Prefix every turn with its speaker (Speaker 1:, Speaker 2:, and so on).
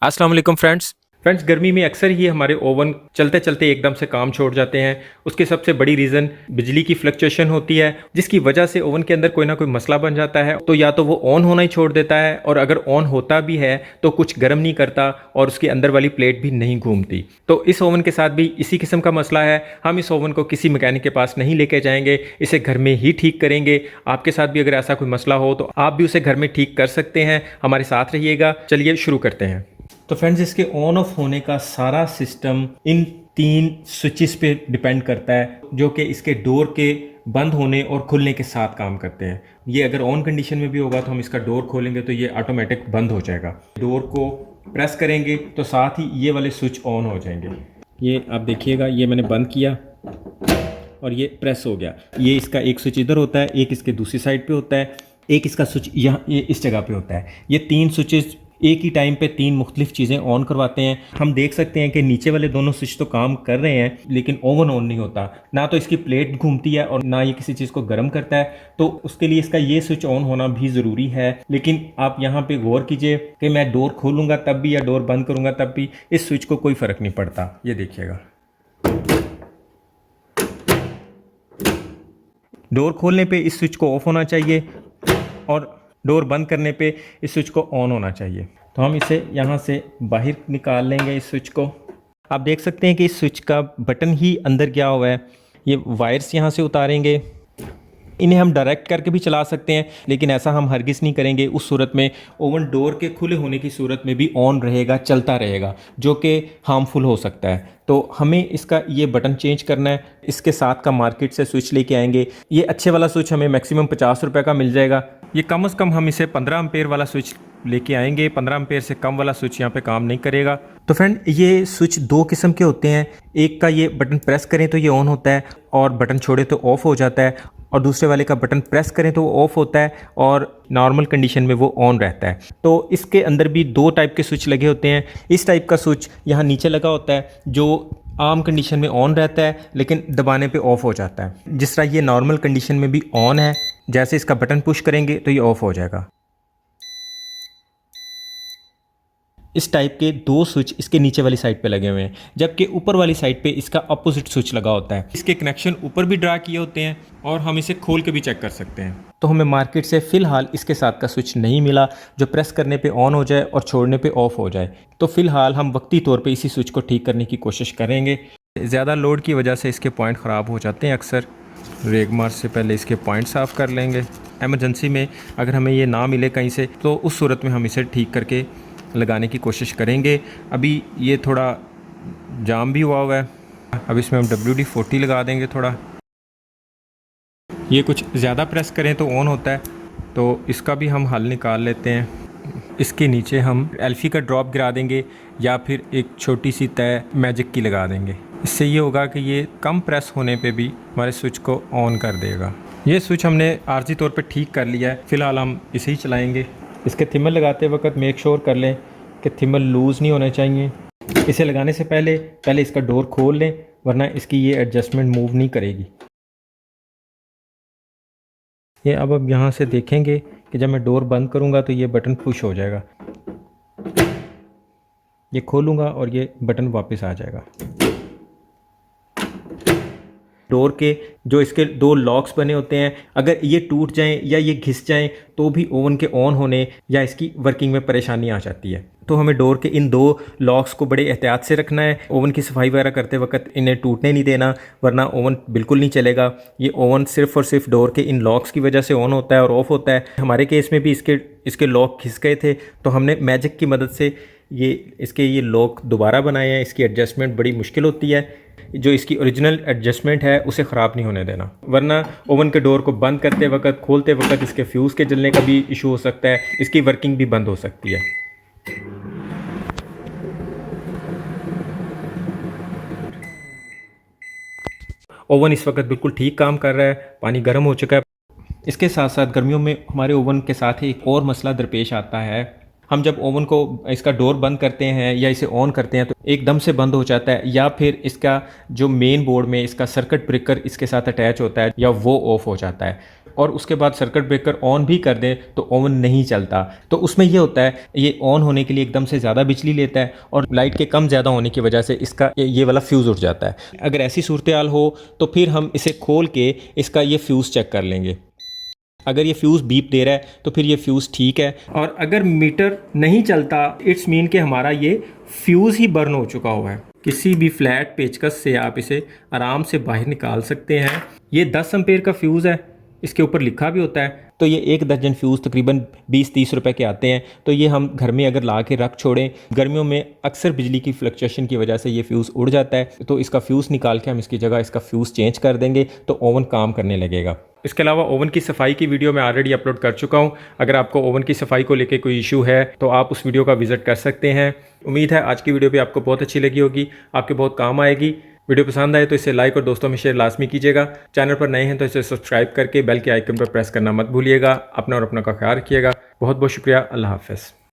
Speaker 1: अस्सलाम वालेकुम फ्रेंड्स, गर्मी में अक्सर ही हमारे ओवन चलते चलते एकदम से काम छोड़ जाते हैं। उसकी सबसे बड़ी रीज़न बिजली की फ्लक्चुएशन होती है, जिसकी वजह से ओवन के अंदर कोई ना कोई मसला बन जाता है। तो या तो वो ऑन होना ही छोड़ देता है, और अगर ऑन होता भी है तो कुछ गर्म नहीं करता और उसके अंदर वाली प्लेट भी नहीं घूमती। तो इस ओवन के साथ भी इसी किस्म का मसला है। हम इस ओवन को किसी मैकेनिक के पास नहीं लेके जाएंगे, इसे घर में ही ठीक करेंगे। आपके साथ भी अगर ऐसा कोई मसला हो तो आप भी उसे घर में ठीक कर सकते हैं। हमारे साथ रहिएगा। चलिए शुरू करते हैं। तो फ्रेंड्स, इसके ऑन ऑफ होने का सारा सिस्टम इन 3 स्विचेस पे डिपेंड करता है, जो कि इसके डोर के बंद होने और खुलने के साथ काम करते हैं। ये अगर ऑन कंडीशन में भी होगा तो हम इसका डोर खोलेंगे तो ये ऑटोमेटिक बंद हो जाएगा। डोर को प्रेस करेंगे तो साथ ही ये वाले स्विच ऑन हो जाएंगे। ये आप देखिएगा, ये मैंने बंद किया और ये प्रेस हो गया। ये इसका एक स्विच इधर होता है, एक इसके दूसरी साइड पे होता है, एक इसका स्विच यहाँ ये इस जगह पे होता है। ये 3 स्विचेस एक ही टाइम पे 3 मुख्तलिफ चीज़ें ऑन करवाते हैं। हम देख सकते हैं कि नीचे वाले दोनों स्विच तो काम कर रहे हैं, लेकिन ओवन ऑन नहीं होता। ना तो इसकी प्लेट घूमती है और ना ये किसी चीज़ को गर्म करता है। तो उसके लिए इसका ये स्विच ऑन होना भी ज़रूरी है। लेकिन आप यहाँ पे गौर कीजिए कि मैं डोर खोलूँगा तब भी या डोर बंद करूँगा तब भी इस स्विच को कोई फ़र्क नहीं पड़ता। ये देखिएगा, डोर खोलने पे इस स्विच को ऑफ होना चाहिए और डोर बंद करने पे इस स्विच को ऑन होना चाहिए। तो हम इसे यहाँ से बाहर निकाल लेंगे इस स्विच को। आप देख सकते हैं कि इस स्विच का बटन ही अंदर गया हुआ है। ये वायर्स यहाँ से उतारेंगे। इन्हें हम डायरेक्ट करके भी चला सकते हैं, लेकिन ऐसा हम हरगिज़ नहीं करेंगे। उस सूरत में ओवन डोर के खुले होने की सूरत में भी ऑन रहेगा, चलता रहेगा, जो कि हार्मफुल हो सकता है। तो हमें इसका ये बटन चेंज करना है। इसके साथ का मार्केट से स्विच लेके आएंगे। ये अच्छे वाला स्विच हमें मैक्सिमम 50 रुपये का मिल जाएगा। ये कम से कम हम इसे 15 एम्पेयर वाला स्विच लेके आएंगे। 15 एम्पेयर से कम वाला स्विच यहाँ पे काम नहीं करेगा। तो फ्रेंड, ये स्विच 2 किस्म के होते हैं। एक का ये बटन प्रेस करें तो ये ऑन होता है और बटन छोड़े तो ऑफ हो जाता है, और दूसरे वाले का बटन प्रेस करें तो वो ऑफ होता है और नॉर्मल कंडीशन में वो ऑन रहता है। तो इसके अंदर भी 2 टाइप के स्विच लगे होते हैं। इस टाइप का स्विच यहाँ नीचे लगा होता है, जो आम कंडीशन में ऑन रहता है लेकिन दबाने पे ऑफ हो जाता है। जिस तरह ये नॉर्मल कंडीशन में भी ऑन है, जैसे इसका बटन पुश करेंगे तो ये ऑफ हो जाएगा। इस टाइप के 2 स्विच इसके नीचे वाली साइड पे लगे हुए हैं, जबकि ऊपर वाली साइड पे इसका अपोजिट स्विच लगा होता है। इसके कनेक्शन ऊपर भी ड्रा किए होते हैं और हम इसे खोल के भी चेक कर सकते हैं। तो हमें मार्केट से फ़िलहाल इसके साथ का स्विच नहीं मिला जो प्रेस करने पे ऑन हो जाए और छोड़ने पे ऑफ हो जाए। तो फ़िलहाल हम वक्ती तौर पे इसी स्विच को ठीक करने की कोशिश करेंगे। ज़्यादा लोड की वजह से इसके पॉइंट ख़राब हो जाते हैं अक्सर। रेगमार से पहले इसके पॉइंट साफ़ कर लेंगे। एमरजेंसी में अगर हमें ये ना मिले कहीं से तो उस सूरत में हम इसे ठीक करके लगाने की कोशिश करेंगे। अभी ये थोड़ा जाम भी हुआ है। अब इसमें हम WD-40 लगा देंगे थोड़ा। ये कुछ ज़्यादा प्रेस करें तो ऑन होता है, तो इसका भी हम हल निकाल लेते हैं। इसके नीचे हम एल्फी का ड्रॉप गिरा देंगे या फिर एक छोटी सी तय मैजिक की लगा देंगे। इससे ये होगा कि ये कम प्रेस होने पे भी हमारे स्विच को ऑन कर देगा। ये स्विच हमने आर्जी तौर पे ठीक कर लिया है। फ़िलहाल हम इसे ही चलाएँगे। इसके थिमर लगाते वक्त मेक श्योर कर लें कि थिमर लूज़ नहीं होने चाहिए। इसे लगाने से पहले इसका डोर खोल लें, वरना इसकी ये एडजस्टमेंट मूव नहीं करेगी। ये अब यहाँ से देखेंगे कि जब मैं डोर बंद करूँगा तो ये बटन पुश हो जाएगा। ये खोलूँगा और ये बटन वापस आ जाएगा। डोर के जो इसके 2 लॉक्स बने होते हैं, अगर ये टूट जाएं या ये घिस जाएं तो भी ओवन के ऑन होने या इसकी वर्किंग में परेशानी आ जाती है। तो हमें डोर के इन 2 लॉक्स को बड़े एहतियात से रखना है। ओवन की सफाई वगैरह करते वक्त इन्हें टूटने नहीं देना, वरना ओवन बिल्कुल नहीं चलेगा। ये ओवन सिर्फ़ और सिर्फ डोर के इन लॉक्स की वजह से ऑन होता है और ऑफ़ होता है। हमारे केस में भी इसके लॉक घिस गए थे, तो हमने मैजिक की मदद से ये लॉक दोबारा बनाए हैं। इसकी एडजस्टमेंट बड़ी मुश्किल होती है। जो इसकी ओरिजिनल एडजस्टमेंट है उसे ख़राब नहीं होने देना, वरना ओवन के डोर को बंद करते वक्त खोलते वक्त इसके फ्यूज़ के जलने का भी इशू हो सकता है। इसकी वर्किंग भी बंद हो सकती है। ओवन इस वक्त बिल्कुल ठीक काम कर रहा है, पानी गर्म हो चुका है। इसके साथ साथ गर्मियों में हमारे ओवन के साथ ही एक और मसला दरपेश आता है। हम जब ओवन को इसका डोर बंद करते हैं या इसे ऑन करते हैं तो एकदम से बंद हो जाता है, या फिर इसका जो मेन बोर्ड में इसका सर्किट ब्रेकर इसके साथ अटैच होता है या वो ऑफ हो जाता है। और उसके बाद सर्किट ब्रेकर ऑन भी कर दें तो ओवन नहीं चलता। तो उसमें ये होता है, ये ऑन होने के लिए एकदम से ज़्यादा बिजली लेता है और लाइट के कम ज़्यादा होने की वजह से इसका ये वाला फ्यूज़ उठ जाता है। अगर ऐसी सूरत हाल हो तो फिर हम इसे खोल के इसका ये फ्यूज़ चेक कर लेंगे। अगर ये फ्यूज़ बीप दे रहा है तो फिर ये फ्यूज़ ठीक है, और अगर मीटर नहीं चलता इट्स मीन कि हमारा ये फ्यूज़ ही बर्न हो चुका हुआ है। किसी भी फ्लैट पेचकस से आप इसे आराम से बाहर निकाल सकते हैं। ये 10 एम्पेयर का फ्यूज़ है, इसके ऊपर लिखा भी होता है। तो ये एक दर्जन फ्यूज़ तकरीबन 20-30 रुपए के आते हैं। तो ये हम घर में अगर ला के रख छोड़ें, गर्मियों में अक्सर बिजली की फ्लक्चुएशन की वजह से ये फ्यूज़ उड़ जाता है, तो इसका फ्यूज़ निकाल के हम इसकी जगह इसका फ्यूज़ चेंज कर देंगे तो ओवन काम करने लगेगा। इसके अलावा ओवन की सफाई की वीडियो मैं ऑलरेडी अपलोड कर चुका हूं। अगर आपको ओवन की सफाई को लेकर कोई इशू है तो आप उस वीडियो का विजिट कर सकते हैं। उम्मीद है आज की वीडियो भी आपको बहुत अच्छी लगी होगी, आपके बहुत काम आएगी। वीडियो पसंद आए तो इसे लाइक और दोस्तों में शेयर लाजमी कीजिएगा। चैनल पर नए हैं तो इसे सब्सक्राइब करके बेल के आइकन पर प्रेस करना मत भूलिएगा। अपना और अपना का ख्याल रखिएगा। बहुत बहुत शुक्रिया। अल्लाह हाफ़िज़।